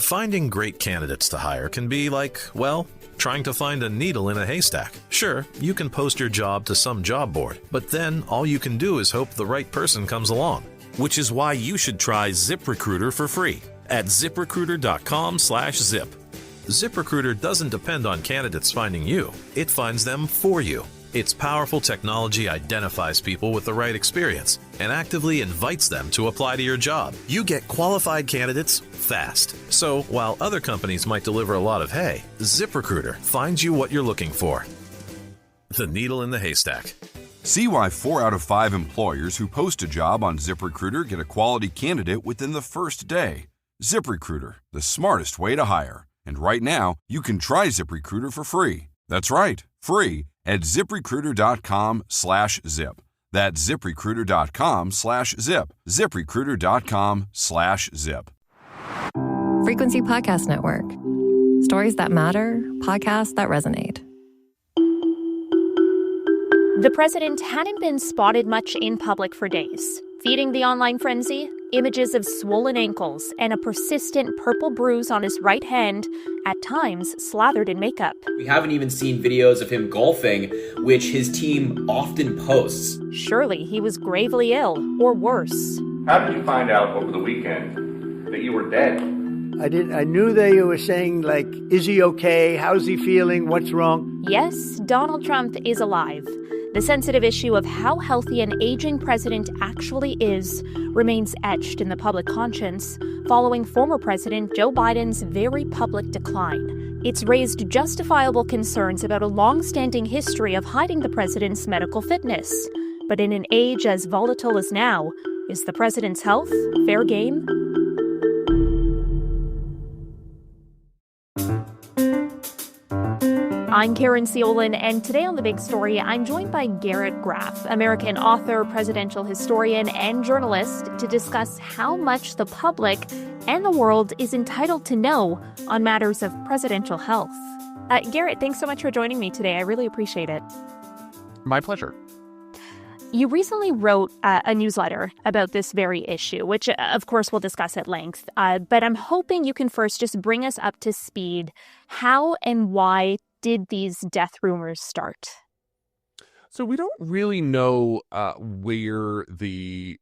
Finding great candidates to hire can be like, well, trying to find a needle in a haystack. Sure, you can post your job to some job board, but then all you can do is hope the right person comes along. Which is why you should try ZipRecruiter for free at ziprecruiter.com/zip. ZipRecruiter doesn't depend on candidates finding you. It finds them for you. Its powerful technology identifies people with the right experience and actively invites them to apply to your job. You get qualified candidates fast. So while other companies might deliver a lot of hay, ZipRecruiter finds you what you're looking for. The needle in the haystack. See why 4 out of 5 employers who post a job on ZipRecruiter get a quality candidate within the first day. ZipRecruiter, the smartest way to hire. And right now, you can try ZipRecruiter for free. That's right, free at ziprecruiter.com/zip. That's ziprecruiter.com/zip. ziprecruiter.com/zip. Frequency Podcast Network. Stories that matter, podcasts that resonate. The president hadn't been spotted much in public for days. Feeding the online frenzy, images of swollen ankles and a persistent purple bruise on his right hand, at times slathered in makeup. We haven't even seen videos of him golfing, which his team often posts. Surely he was gravely ill, or worse. How did you find out over the weekend that you were dead? I knew they were saying, like, is he okay? How's he feeling? What's wrong? Yes, Donald Trump is alive. The sensitive issue of how healthy an aging president actually is remains etched in the public conscience following former President Joe Biden's very public decline. It's raised justifiable concerns about a long-standing history of hiding the president's medical fitness. But in an age as volatile as now, is the president's health fair game? I'm Caryn Ceolin, and today on The Big Story, I'm joined by Garrett Graff, American author, presidential historian, and journalist, to discuss how much the public and the world is entitled to know on matters of presidential health. Garrett, thanks so much for joining me today. I really appreciate it. My pleasure. You recently wrote a newsletter about this very issue, which, of course, we'll discuss at length. But I'm hoping you can first just bring us up to speed. How and why did these death rumors start? So we don't really know where the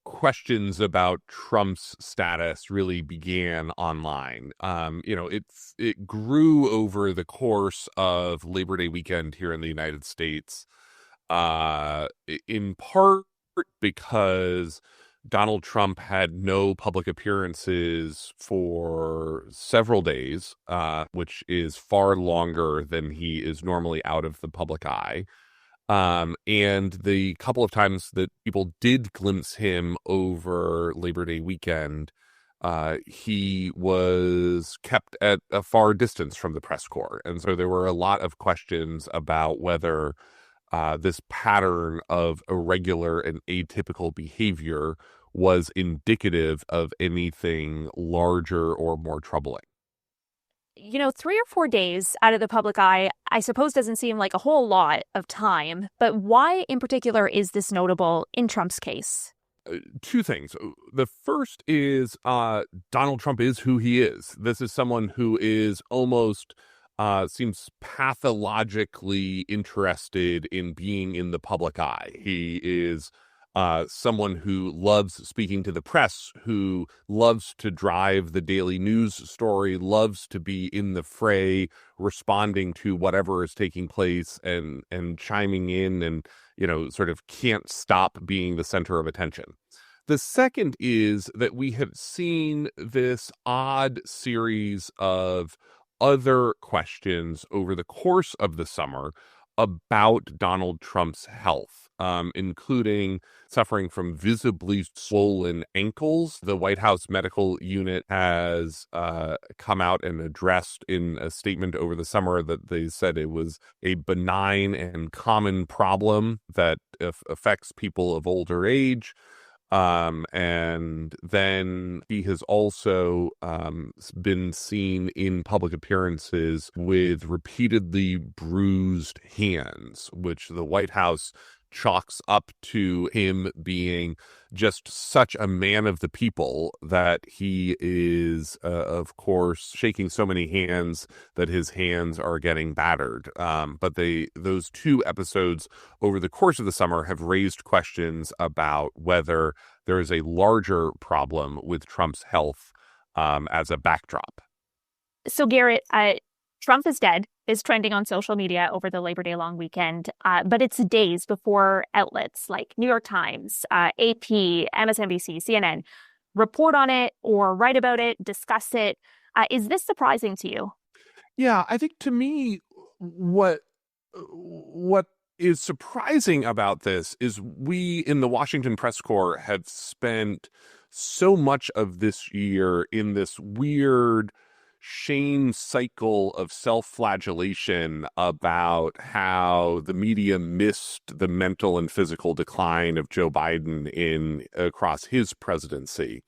questions about Trump's status really began online. It grew over the course of Labor Day weekend here in the United States, in part because Donald Trump had no public appearances for several days, which is far longer than he is normally out of the public eye. And the couple of times that people did glimpse him over Labor Day weekend, he was kept at a far distance from the press corps. And so there were a lot of questions about whether this pattern of irregular and atypical behavior was indicative of anything larger or more troubling. 3 or 4 days out of the public eye, I suppose, doesn't seem like a whole lot of time. But why in particular is this notable in Trump's case? Two things. The first is Donald Trump is who he is. This is someone who is almost seems pathologically interested in being in the public eye. He is someone who loves speaking to the press, who loves to drive the daily news story, loves to be in the fray, responding to whatever is taking place and chiming in and, sort of can't stop being the center of attention. The second is that we have seen this odd series of other questions over the course of the summer about Donald Trump's health, including suffering from visibly swollen ankles. The White House medical unit has come out and addressed in a statement over the summer that they said it was a benign and common problem that affects people of older age. And then he has also been seen in public appearances with repeatedly bruised hands, which the White House chalks up to him being just such a man of the people that he is, of course, shaking so many hands that his hands are getting battered. But those two episodes over the course of the summer have raised questions about whether there is a larger problem with Trump's health as a backdrop. So, Garrett, Trump is dead is trending on social media over the Labor Day long weekend, but it's days before outlets like New York Times, AP, MSNBC, CNN report on it or write about it, discuss it. Is this surprising to you? Yeah, I think to me, what is surprising about this is we in the Washington press corps have spent so much of this year in this weird shame cycle of self-flagellation about how the media missed the mental and physical decline of Joe Biden across his presidency,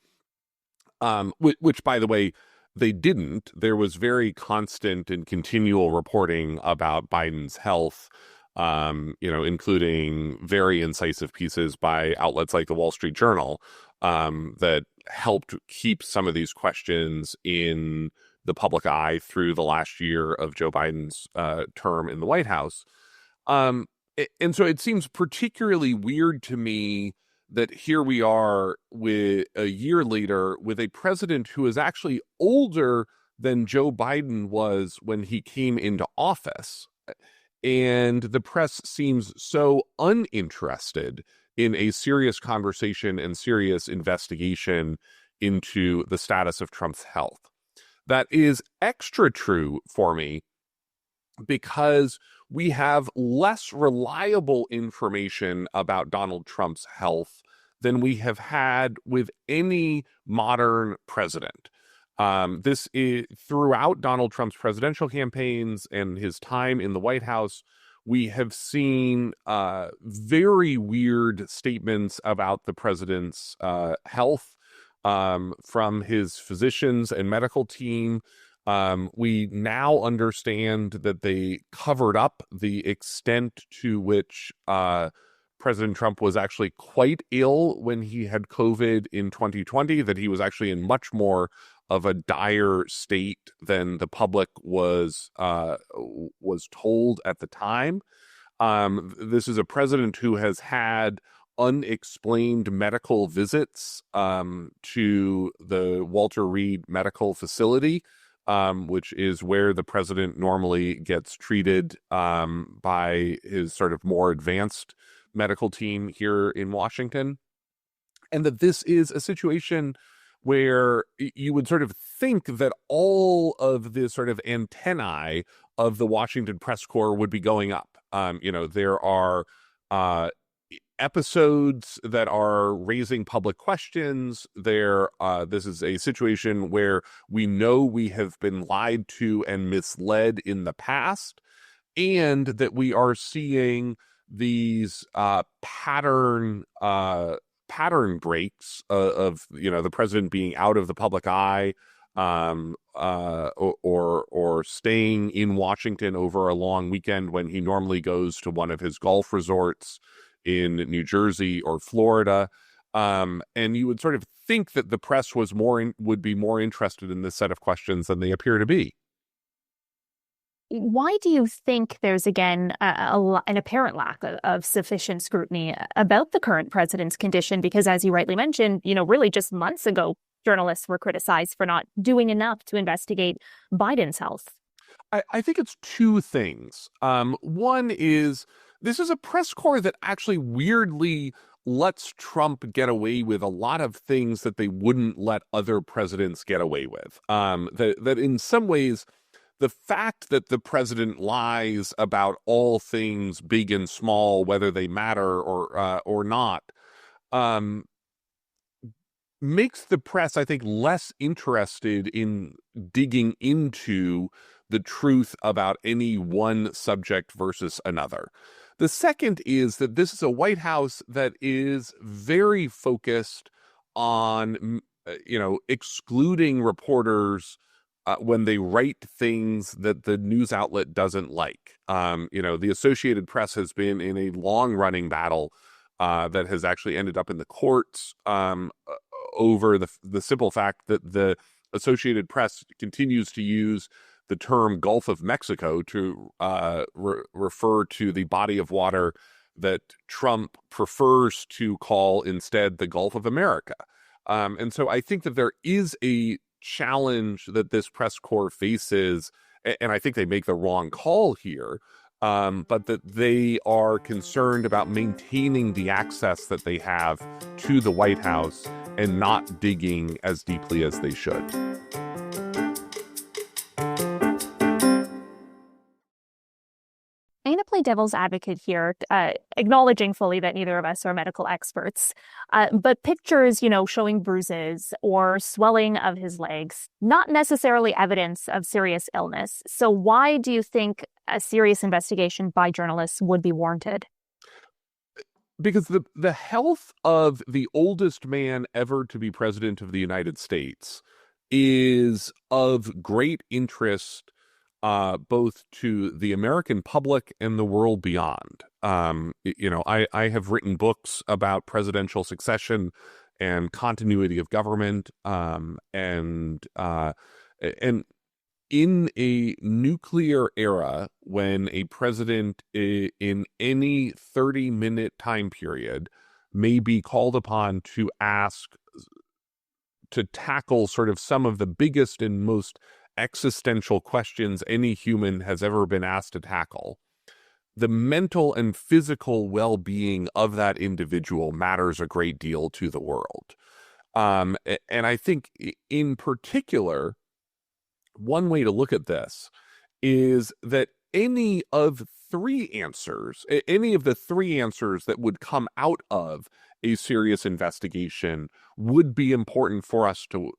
which, by the way, they didn't. There was very constant and continual reporting about Biden's health, including very incisive pieces by outlets like the Wall Street Journal that helped keep some of these questions in the public eye through the last year of Joe Biden's term in the White House. And so it seems particularly weird to me that here we are with a year later with a president who is actually older than Joe Biden was when he came into office. And the press seems so uninterested in a serious conversation and serious investigation into the status of Trump's health. That is extra true for me because we have less reliable information about Donald Trump's health than we have had with any modern president. This is throughout Donald Trump's presidential campaigns and his time in the White House, we have seen very weird statements about the president's health from his physicians and medical team. We now understand that they covered up the extent to which President Trump was actually quite ill when he had COVID in 2020, that he was actually in much more of a dire state than the public was told at the time. This is a president who has had unexplained medical visits to the Walter Reed Medical Facility, which is where the president normally gets treated by his sort of more advanced medical team here in Washington. And that this is a situation where you would sort of think that all of the sort of antennae of the Washington press corps would be going up. There are episodes that are raising public questions. This is a situation where we know we have been lied to and misled in the past, and that we are seeing these pattern breaks of the president being out of the public eye, or staying in Washington over a long weekend when he normally goes to one of his golf resorts in New Jersey or Florida. And you would sort of think that the press would be more interested in this set of questions than they appear to be. Why do you think there's, again, an apparent lack of sufficient scrutiny about the current president's condition? Because as you rightly mentioned, really just months ago, journalists were criticized for not doing enough to investigate Biden's health. I think it's two things. One is this is a press corps that actually weirdly lets Trump get away with a lot of things that they wouldn't let other presidents get away with. That in some ways, the fact that the president lies about all things big and small, whether they matter or not, makes the press, I think, less interested in digging into the truth about any one subject versus another. The second is that this is a White House that is very focused on, excluding reporters when they write things that the news outlet doesn't like. The Associated Press has been in a long-running battle that has actually ended up in the courts over the simple fact that the Associated Press continues to use the term Gulf of Mexico to refer to the body of water that Trump prefers to call instead the Gulf of America. And so I think that there is a challenge that this press corps faces, and I think they make the wrong call here, but that they are concerned about maintaining the access that they have to the White House and not digging as deeply as they should. I'm going to play devil's advocate here, acknowledging fully that neither of us are medical experts. But pictures, showing bruises or swelling of his legs, not necessarily evidence of serious illness. So why do you think a serious investigation by journalists would be warranted? Because the health of the oldest man ever to be president of the United States is of great interest both to the American public and the world beyond. I have written books about presidential succession and continuity of government, and in a nuclear era, when a president in any 30-minute time period may be called upon to tackle sort of some of the biggest and most existential questions any human has ever been asked to tackle, the mental and physical well-being of that individual matters a great deal to the world. And I think in particular, one way to look at this is that any of the three answers that would come out of a serious investigation would be important for us to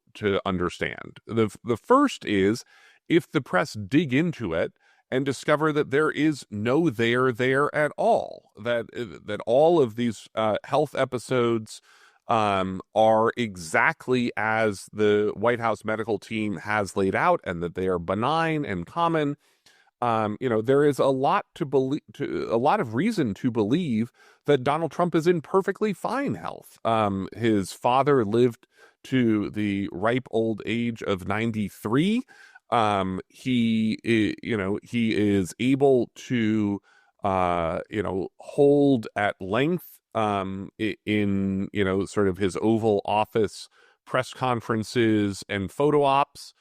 understand. The first is if the press dig into it and discover that there is no there at all, that all of these health episodes are exactly as the White House medical team has laid out, and that they are benign and common. There is a lot of reason to believe that Donald Trump is in perfectly fine health. His father lived to the ripe old age of 93. He is able to hold at length in sort of his Oval Office press conferences and photo ops.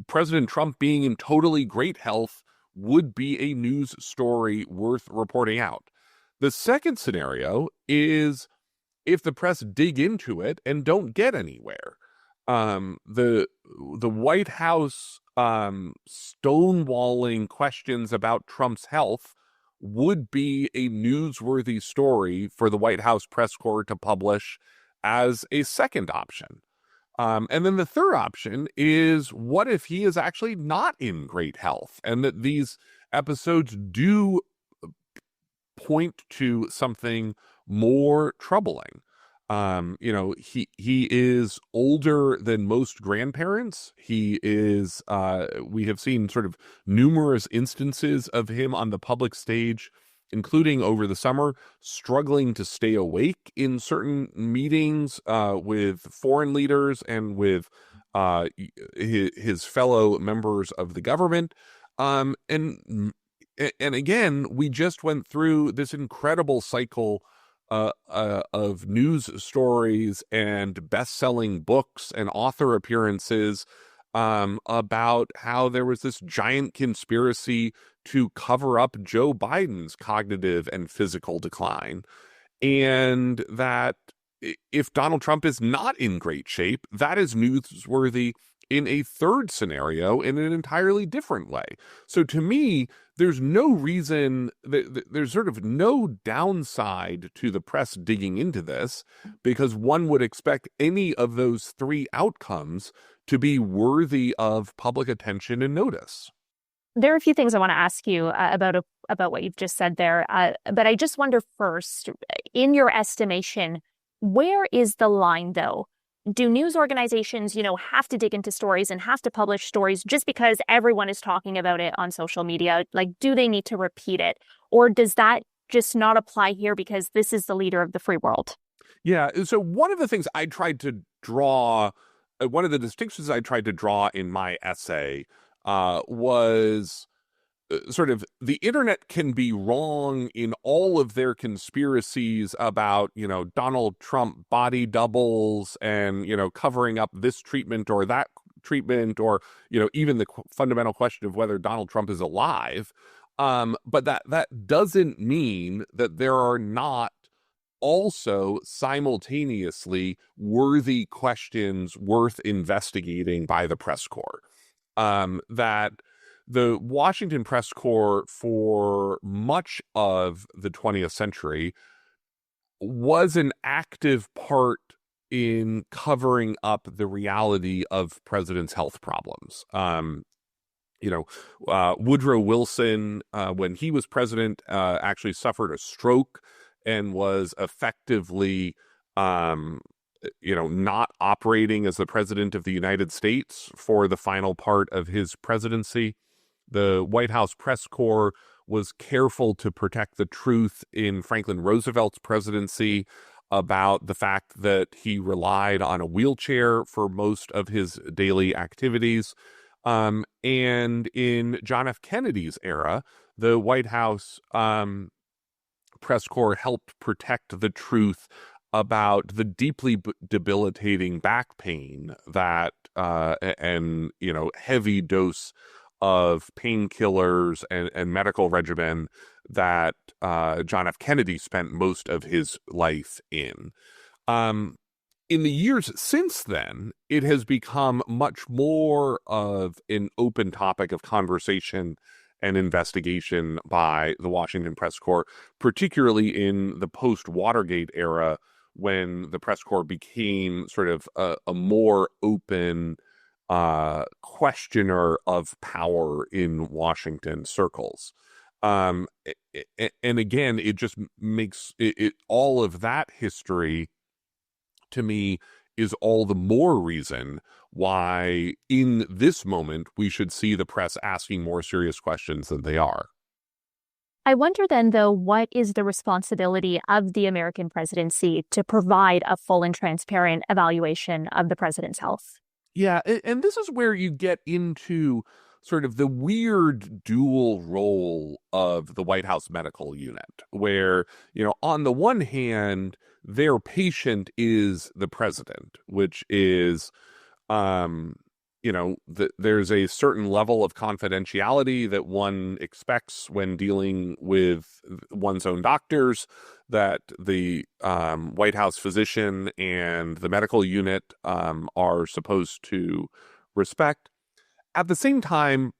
President Trump being in totally great health would be a news story worth reporting out. The second scenario is if the press dig into it and don't get anywhere. The White House stonewalling questions about Trump's health would be a newsworthy story for the White House press corps to publish as a second option. And then the third option is, what if he is actually not in great health and that these episodes do point to something more troubling? He is older than most grandparents. He is, we have seen sort of numerous instances of him on the public stage, including over the summer, struggling to stay awake in certain meetings with foreign leaders and with his fellow members of the government. And again, we just went through this incredible cycle of news stories and best-selling books and author appearances about how there was this giant conspiracy to cover up Joe Biden's cognitive and physical decline. And that if Donald Trump is not in great shape, that is newsworthy in a third scenario in an entirely different way. So to me, there's no reason, there's sort of no downside to the press digging into this, because one would expect any of those three outcomes to be worthy of public attention and notice. There are a few things I want to ask you about what you've just said there. But I just wonder first, in your estimation, where is the line, though, do news organizations, have to dig into stories and have to publish stories just because everyone is talking about it on social media? Like, do they need to repeat it? Or does that just not apply here because this is the leader of the free world? Yeah. So one of the things I tried to draw, one of the distinctions I tried to draw in my essay was sort of the internet can be wrong in all of their conspiracies about, Donald Trump body doubles and, covering up this treatment or that treatment, or, even the fundamental question of whether Donald Trump is alive. But that doesn't mean that there are not also simultaneously worthy questions worth investigating by the press corps. That the Washington press corps for much of the 20th century was an active part in covering up the reality of presidents' health problems. Woodrow Wilson, when he was president, actually suffered a stroke and was effectively, not operating as the president of the United States for the final part of his presidency. The White House press corps was careful to protect the truth in Franklin Roosevelt's presidency about the fact that he relied on a wheelchair for most of his daily activities. And in John F. Kennedy's era, the White House press corps helped protect the truth about the deeply debilitating back pain that and heavy dose of painkillers and medical regimen that John F. Kennedy spent most of his life in. In the years since then, it has become much more of an open topic of conversation and investigation by the Washington press corps, particularly in the post-Watergate era, when the press corps became sort of a more open questioner of power in Washington circles. And again, it just makes it all of that history, to me, is all the more reason why in this moment we should see the press asking more serious questions than they are. I wonder then, though, what is the responsibility of the American presidency to provide a full and transparent evaluation of the president's health? Yeah, and this is where you get into sort of the weird dual role of the White House medical unit, where, on the one hand, their patient is the president, which is, there's a certain level of confidentiality that one expects when dealing with one's own doctors, that the White House physician and the medical unit are supposed to respect. At the same time,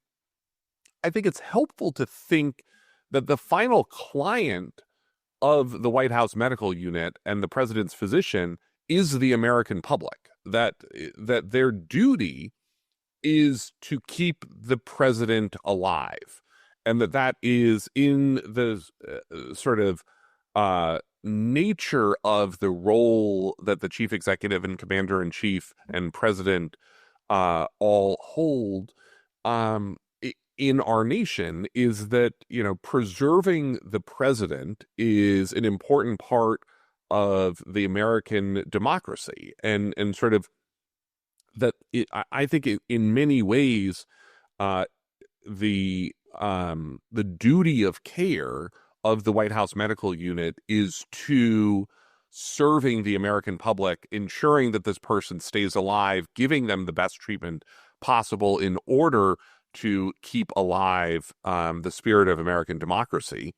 I think it's helpful to think that the final client of the White House medical unit and the president's physician is the American public, that their duty is to keep the president alive, and that is in the sort of nature of the role that the chief executive and commander-in-chief and president all hold in our nation, is that, preserving the president is an important part of the American democracy, and sort of that I think in many ways the duty of care of the White House medical unit is to serving the American public, ensuring that this person stays alive, giving them the best treatment possible in order to keep alive the spirit of American democracy.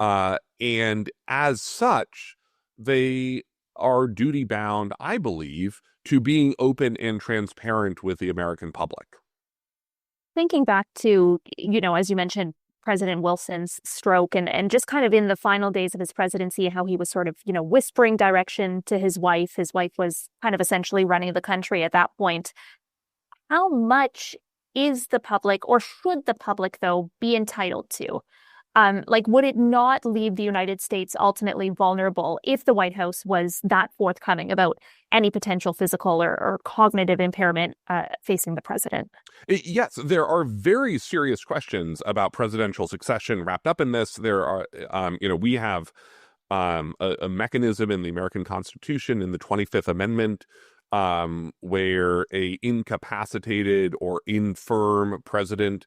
And as such, they are duty bound, I believe, to being open and transparent with the American public. Thinking back to, as you mentioned, President Wilson's stroke and just kind of in the final days of his presidency, how he was sort of, whispering direction to his wife. His wife was kind of essentially running the country at that point. How much is the public, or should the public, though, be entitled to Would it not leave the United States ultimately vulnerable if the White House was that forthcoming about any potential physical or cognitive impairment facing the president? Yes, there are very serious questions about presidential succession wrapped up in this. There are, we have a mechanism in the American Constitution in the 25th Amendment where a incapacitated or infirm president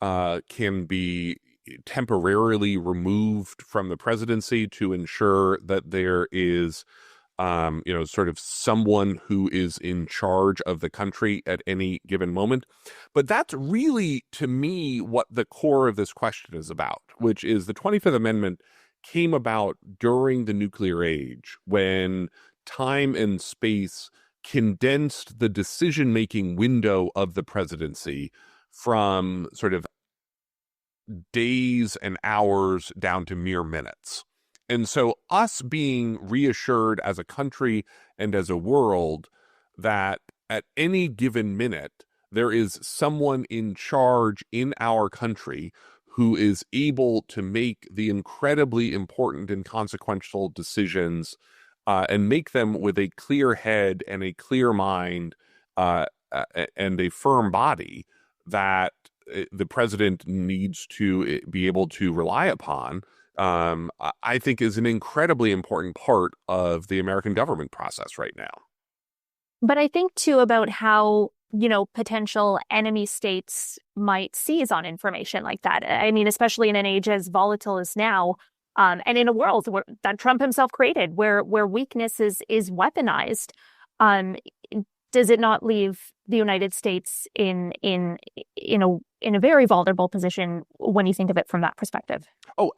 can be temporarily removed from the presidency to ensure that there is sort of someone who is in charge of the country at any given moment. But that's really, to me, what the core of this question is about, which is the 25th Amendment came about during the nuclear age when time and space condensed the decision-making window of the presidency from sort of days and hours down to mere minutes. And so us being reassured as a country and as a world that at any given minute, there is someone in charge in our country who is able to make the incredibly important and consequential decisions and make them with a clear head and a clear mind and a firm body that the president needs to be able to rely upon, I think is an incredibly important part of the American government process right now. But I think, too, about how, potential enemy states might seize on information like that. I mean, especially in an age as volatile as now, and in a world that Trump himself created, where weakness is weaponized. Does it not leave the United States in a very vulnerable position when you think of it from that perspective? Oh,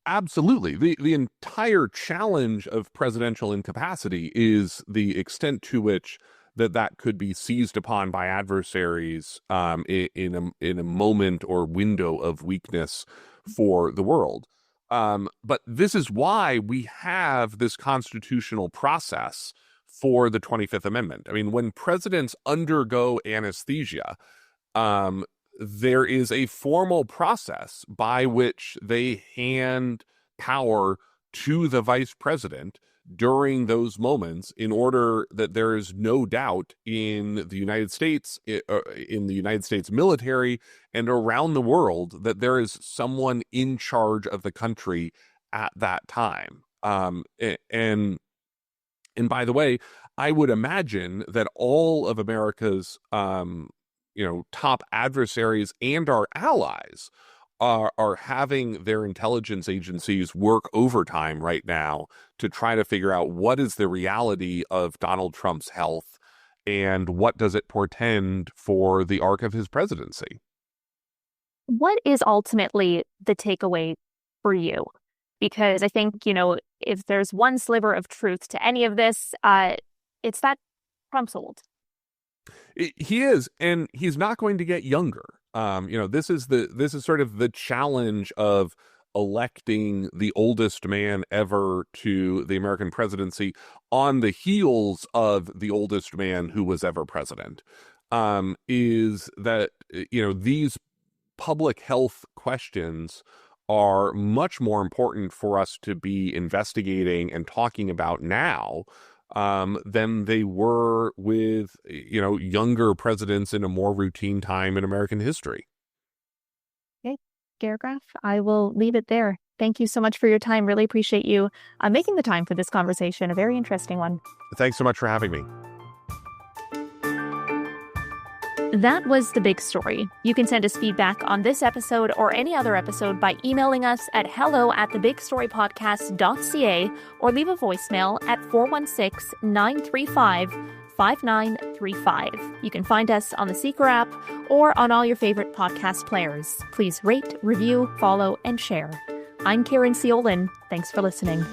absolutely. The entire challenge of presidential incapacity is the extent to which that could be seized upon by adversaries in a moment or window of weakness for the world. But this is why we have this constitutional process for the 25th Amendment. I mean, when presidents undergo anesthesia, there is a formal process by which they hand power to the vice president during those moments in order that there is no doubt in the United States, in the United States military and around the world that there is someone in charge of the country at that time. And by the way, I would imagine that all of America's, top adversaries and our allies are having their intelligence agencies work overtime right now to try to figure out what is the reality of Donald Trump's health and what does it portend for the arc of his presidency. What is ultimately the takeaway for you? Because I think, if there's one sliver of truth to any of this, it's that Trump's old. He is, and he's not going to get younger. This is sort of the challenge of electing the oldest man ever to the American presidency on the heels of the oldest man who was ever president. Is that, these public health questions are much more important for us to be investigating and talking about now than they were with, younger presidents in a more routine time in American history. Okay, Garrett Graff, I will leave it there. Thank you so much for your time. Really appreciate you making the time for this conversation. A very interesting one. Thanks so much for having me. That was The Big Story. You can send us feedback on this episode or any other episode by emailing us at hello@thebigstorypodcast.ca or leave a voicemail at 416-935-5935. You can find us on the Seeker app or on all your favorite podcast players. Please rate, review, follow, and share. I'm Caryn Ceolin. Thanks for listening.